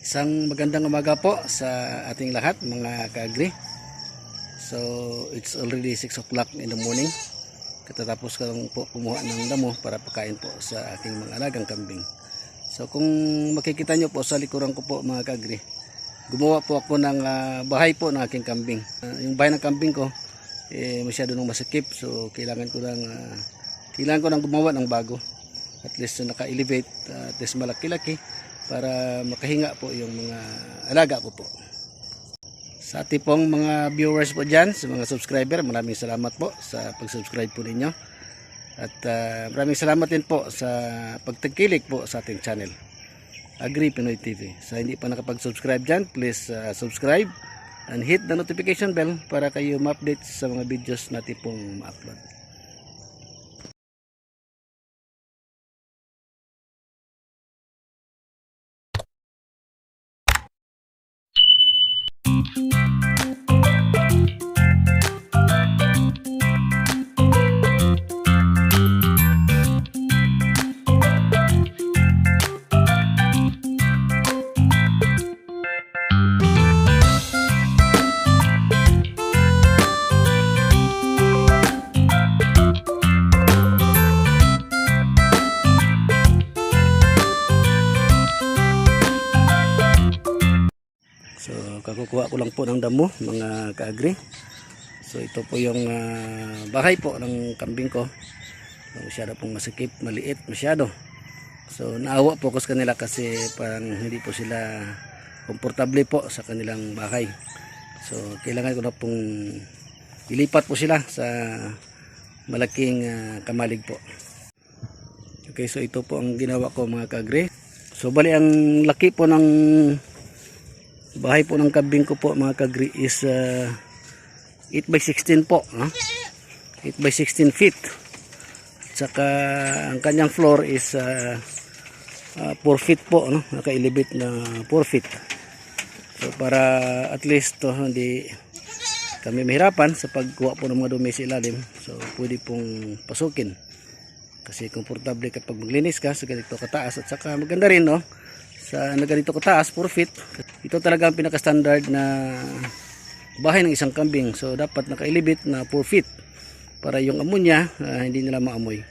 Isang magandang umaga po sa ating lahat mga ka-agri. So it's already 6 o'clock in the morning. Katatapos ko lang po kumuha ng damo para pakain po sa ating mga alagang kambing. So kung makikita nyo po sa likuran ko po mga ka-agri, gumawa po ako ng bahay po ng aking kambing. Yung bahay ng kambing ko masyado nang masikip, so kailangan ko lang gumawa ng bago. At least naka-elevate, at least malaki-laki para makahinga po yung mga alaga ko po. Sa ating pong mga viewers po dyan, sa mga subscriber, maraming salamat po sa pag-subscribe po ninyo. At maraming salamat din po sa pagtangkilik po sa ating channel, Agri Pinoy TV. Sa hindi pa nakapag-subscribe dyan, please subscribe and hit the notification bell para kayo ma-update sa mga videos natin pong ma-upload. So kakukuha ko lang po ng damo mga ka-agri. So ito po yung bahay po ng kambing ko. Masyado pong masikip, maliit masyado. So naawa po ko sa kanila kasi parang hindi po sila komportable po sa kanilang bahay. So kailangan ko na pong ilipat po sila sa malaking kamalig po. Okay, so ito po ang ginawa ko mga ka-agri. So bali ang laki po ng bahay po ng kambing ko po mga ka-agri is 8x16 po, 8x16 feet. Saka ang kanyang floor is 4 feet po, naka-elevate na 4 feet. So para at least hindi kami mahirapan sa pagkuha po ng mga dumi sa ilalim, so pwede pong pasukin kasi komportable kapag maglinis ka sa ganito kataas. At saka maganda rin sa ganito kataas, 4 feet. Ito talaga ang pinaka-standard na bahay ng isang kambing. So dapat naka-elevate na 4 feet para yung ammonia hindi nila maamoy.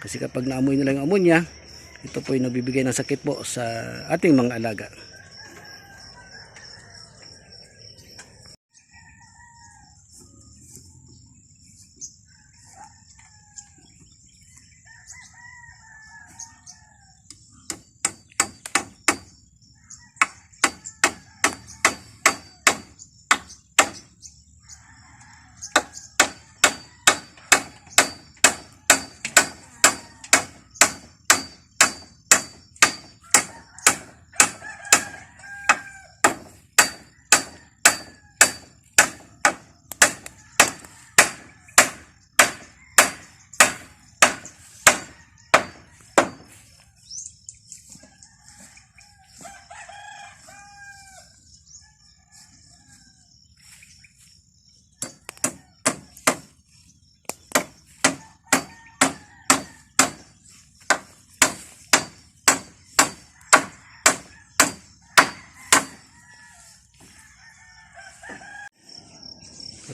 Kasi kapag naamoy nila yung ammonia, ito po yung nabibigay ng sakit po sa ating mga alaga.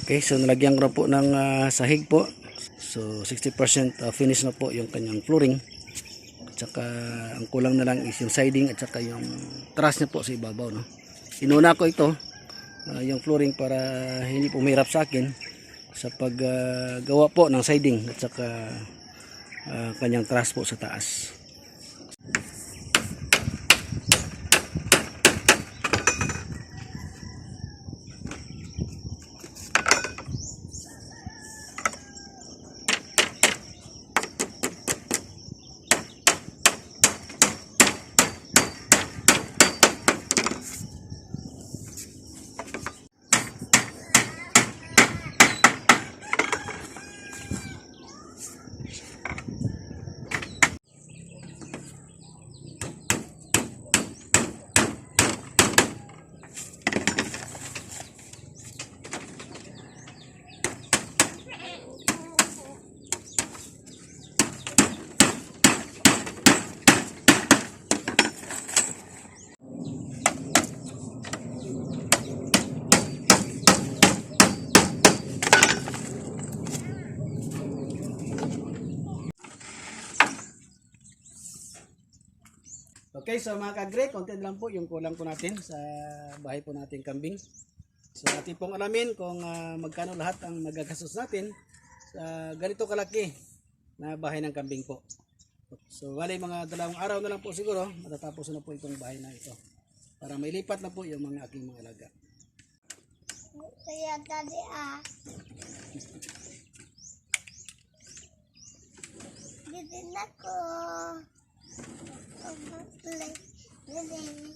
Okay, so nalagyan ko na po ng sahig po. So 60% finish na po yung kanyang flooring. At saka ang kulang na lang is yung siding at saka yung truss niya po sa ibabaw. Inuna ko ito, yung flooring, para hindi po mahirap sa akin sa paggawa po ng siding at saka kanyang truss po sa taas. Okay, so mga kagre, konti lang po yung kulang po natin sa bahay po nating kambing. So atin pong alamin kung magkano lahat ang magagastos natin sa ganito kalaki na bahay ng kambing po. So wala mga 2 araw na lang po siguro, matatapos na po itong bahay na ito. Para mailipat na po yung mga aking mga alaga. Kaya tadi Gidin ako. Gidin.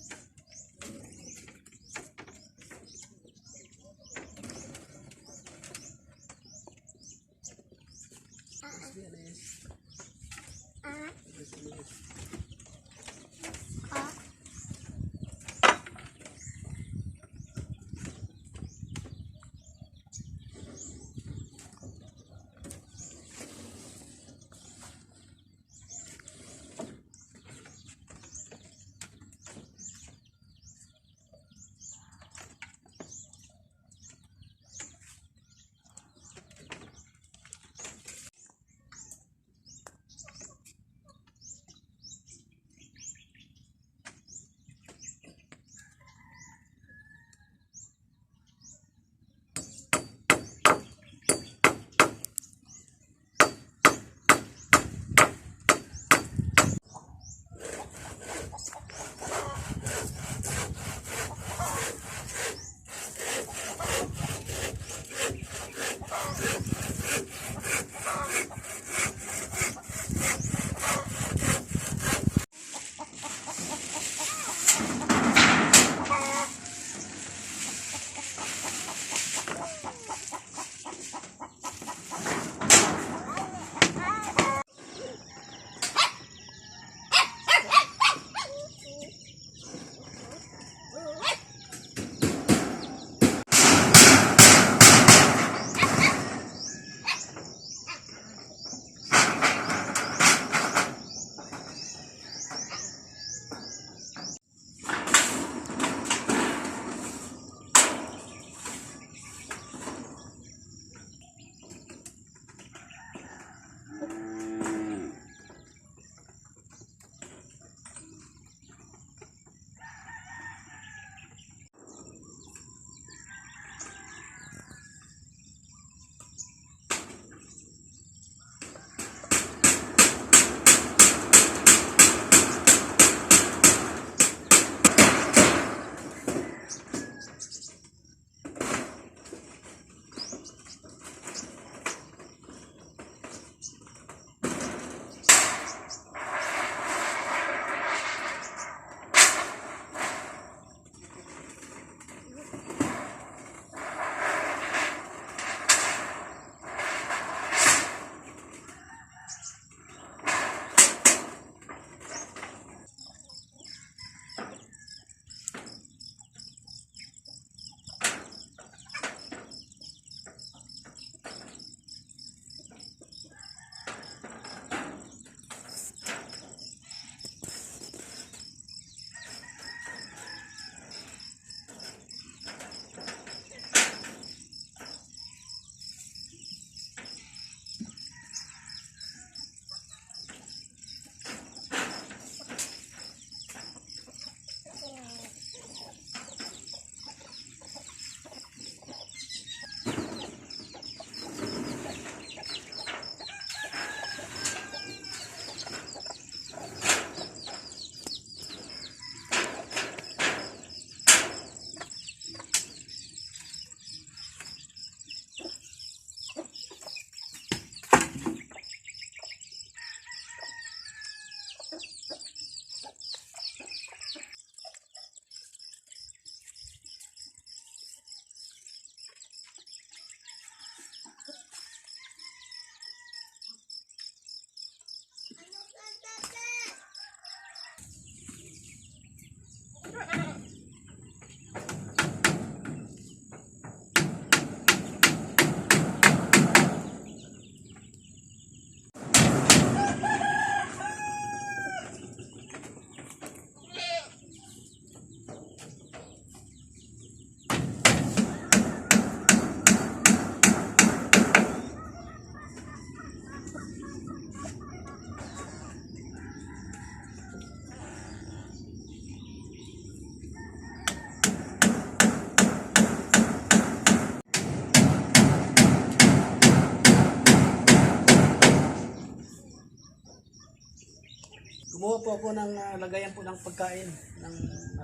po ako ng lagayan po ng pagkain ng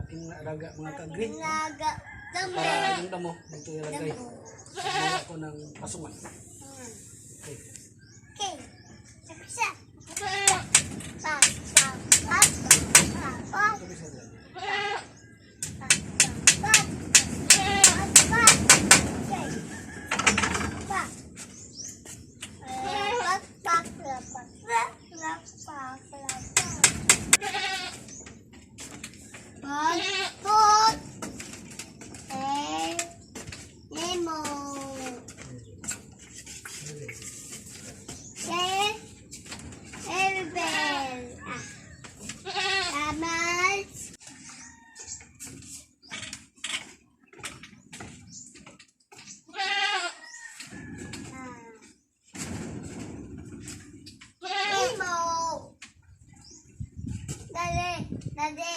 aking alaga mga ka-agree. Naga. Damo. Para yung damo, dito ilagay. Gumawa ako ng pasungan. Okay. Okay. Saksa. Pa. Pa. Pa. Pa. Ito bisa dyan. Dade,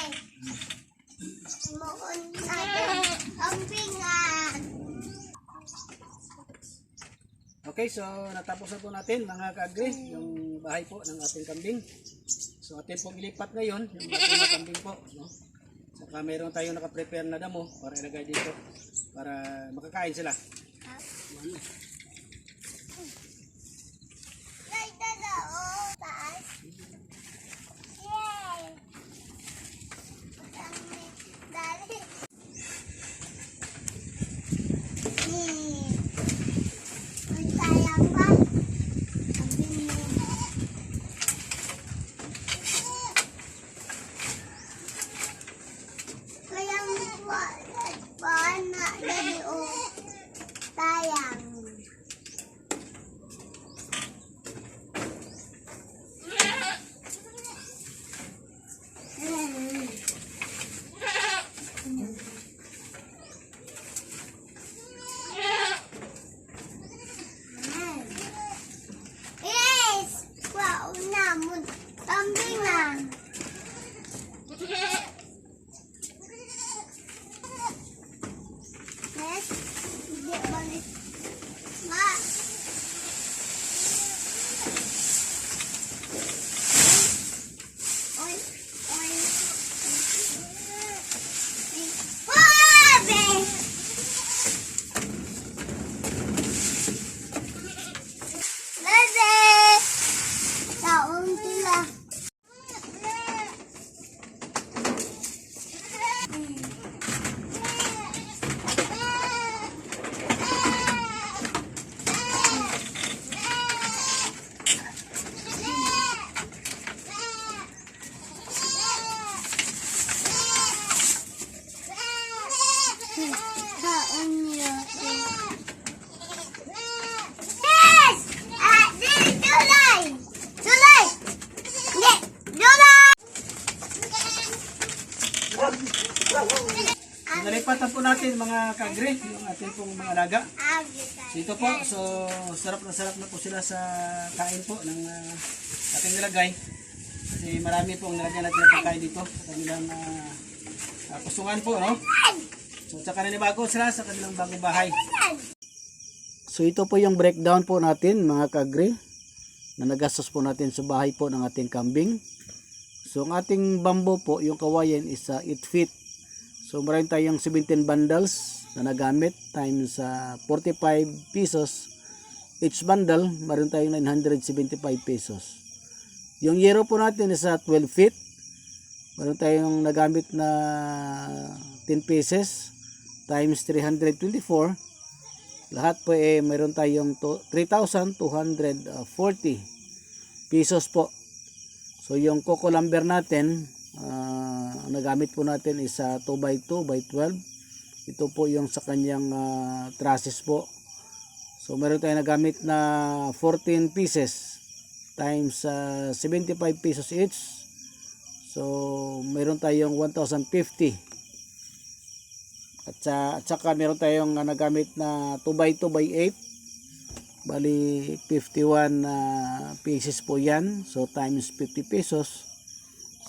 mohon natin ang pingan. Okay, so natapos na po natin mga ka-agree yung bahay po ng ating kambing. So atin pong ilipat ngayon yung ating mga kambing po. No? Saka mayroon tayong nakaprepare na damo para ilagay dito para makakain sila. Right na oh, taas. Yay! Dali. Uy, sayang ba? Sabi mo. Kaya na dali oh. Sayang. Yes! Wow, namun kambing lang. Yes, hindi balik. Ma! Oy, oy. Wabe! Bebe! Taon sila. Taon niya. Yes! July! July! Hindi! July! Nalipatan po natin mga ka-agree yung ating pong mga alaga. So ito po, so sarap na po sila sa kain po ng ating nilagay. Kasi marami pong nilagyan natin ng pagkain dito sa kanilang pasungan po, no? So tsaka nanibago sila sa kanilang bagong bahay. So ito po yung breakdown po natin mga ka-agree na nagastos po natin sa bahay po ng ating kambing. So ang ating bamboo po, yung kawayan is 8 feet. So maraming tayong 17 bundles na nagamit times 45 pesos. Each bundle, maroon tayong 975 pesos. Yung yero po natin is 12 feet. Maroon tayong nagamit na 10 pieces times 324. Lahat po mayroon tayong 3,240 pesos po. So yung coco lumber natin, ang nagamit po natin is 2x2 by 12. Ito po yung sa kanyang trusses po. So meron tayong nagamit na 14 pieces times 75 pesos each. So meron tayong 1,050. At saka meron tayong nagamit na 2x2 by 8. Bali 51 pieces po yan. So times 50 pesos.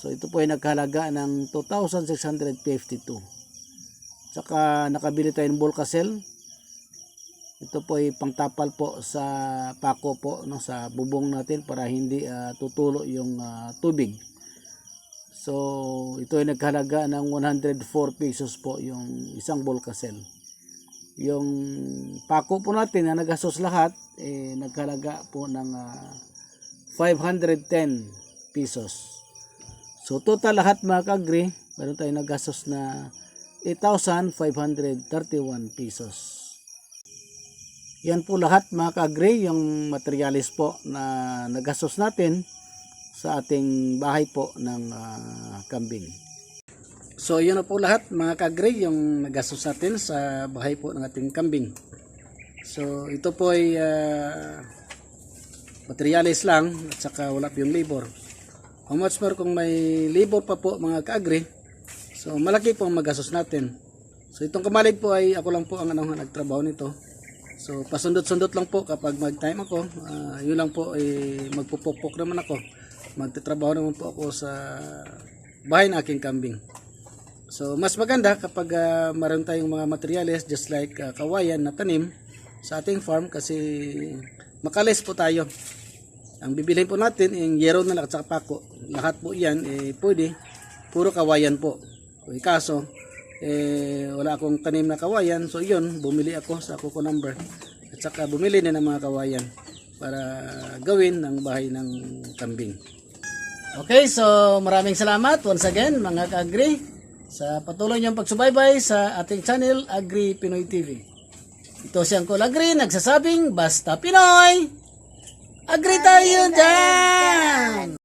So ito po ay nagkahalaga ng 2,652. Saka nakabili tayo ng Volcacell. Ito po ay pangtapal po sa pako po, no, sa bubong natin para hindi tutulo yung tubig. So, ito ay naghalaga ng 104 pesos po yung isang Volcacell. Yung pako po natin na nagastos lahat, naghalaga po ng 510 pesos. So, total lahat mga ka-agri, meron tayong nagastos na 8,531 pesos. Yan po lahat mga ka-agri, yung materialis po na nagastos natin sa ating bahay po ng kambing. So yun na po lahat mga ka-agri, yung nagastos natin sa bahay po ng ating kambing. So ito po ay materialis lang at saka wala po yung labor. How much more kung may labor pa po mga ka-agri, so malaki po ang magastos natin. So itong kamalig po ay ako lang po ang nagtrabaho nito. So pasundot-sundot lang po kapag mag-time ako, yun lang po ay magpupukpok naman ako. Magtatrabaho naman po ako sa bahay ng aking kambing. So mas maganda kapag maroon tayong mga materials just like kawayan na tanim sa ating farm kasi makalis po tayo. Ang bibilhin po natin yung yero na lang at saka pako. Lahat po yan pwede, puro kawayan po. Kaso wala akong tanim na kawayan, so yun, bumili ako sa Coco Number at saka bumili na ng mga kawayan para gawin ng bahay ng kambing. Okay, so maraming salamat once again mga ka-agri sa patuloy niyong pagsubaybay sa ating channel Agri Pinoy TV. Ito si Uncle Agri nagsasabing basta Pinoy, agri tayo dyan!